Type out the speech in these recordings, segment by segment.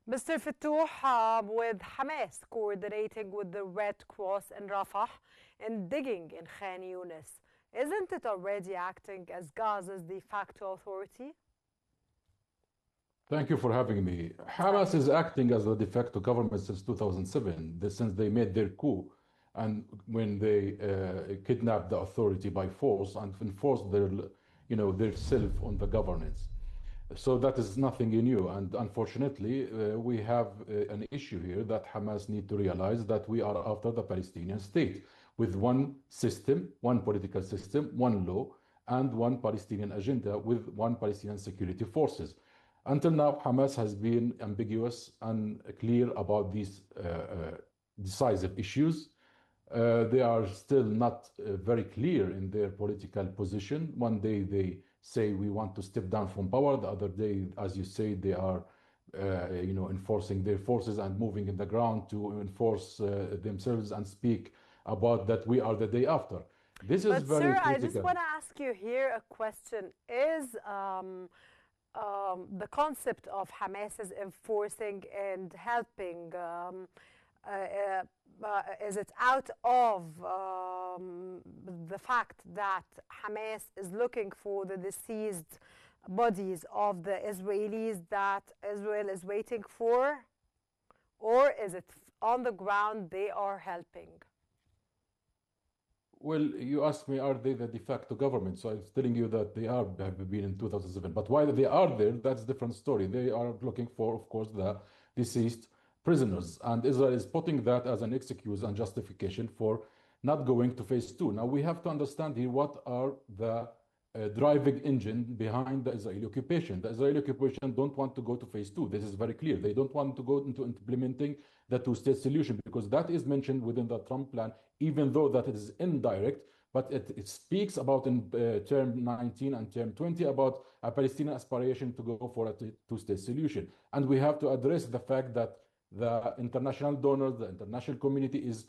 Mr. Fattouh, with Hamas coordinating with the Red Cross in Rafah and digging in Khan Yunis, isn't it already acting as Gaza's de facto authority? Thank you for having me. Hamas is acting as the de facto government since 2007, since they made their coup and when they kidnapped the authority by force and enforced their self on the governance. So that is nothing new. And unfortunately, we have an issue here that Hamas need to realize that we are after the Palestinian state with one system, one political system, one law, and one Palestinian agenda with one Palestinian security forces. Until now, Hamas has been ambiguous and clear about these decisive issues. They are still not very clear in their political position. One day they say we want to step down from power. The other day, as you say, they are enforcing their forces and moving in the ground to enforce themselves and speak about that we are the day after. This is But, very sir, I just critical. want to ask you here a question. Is the concept of Hamas is enforcing and helping, uh, is it out of the fact that Hamas is looking for the deceased bodies of the Israelis that Israel is waiting for? Or is it on the ground they are helping? Well, you asked me, are they the de facto government? So I was telling you that they have been in 2007. But why they are there, that's a different story. They are looking for, of course, the deceased prisoners. And Israel is putting that as an excuse and justification for not going to phase two. Now, we have to understand here what are the driving engine behind the Israeli occupation. The Israeli occupation don't want to go to phase two. This is very clear. They don't want to go into implementing the two-state solution because that is mentioned within the Trump plan, even though that it is indirect, but it speaks about in term 19 and term 20 about a Palestinian aspiration to go for a two-state solution. And we have to address the fact that the international donors, the international community is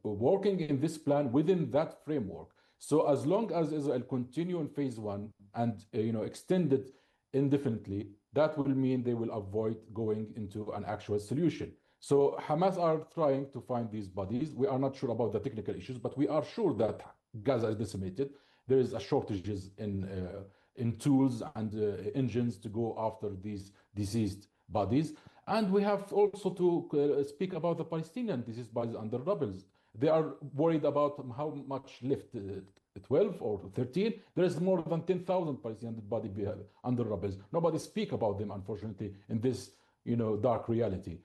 working in this plan within that framework. So as long as Israel continue in phase one and extend it indefinitely, that will mean they will avoid going into an actual solution. So Hamas are trying to find these bodies. We are not sure about the technical issues, but we are sure that Gaza is decimated. There is a shortages in tools and engines to go after these deceased bodies. And we have also to speak about the Palestinian deceased bodies under rubble. They are worried about how much left, 12 or 13. There is more than 10,000 Palestinian bodies under rubble. Nobody speak about them, unfortunately, in this dark reality.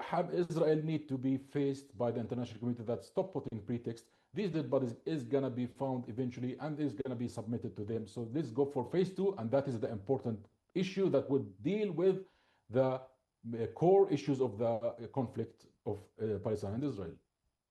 Have Israel need to be faced by the international community that stop putting pretext. These dead bodies is gonna be found eventually and is gonna be submitted to them. So let's go for phase two, and that is the important issue that would deal with the core issues of the conflict of Palestine and Israel.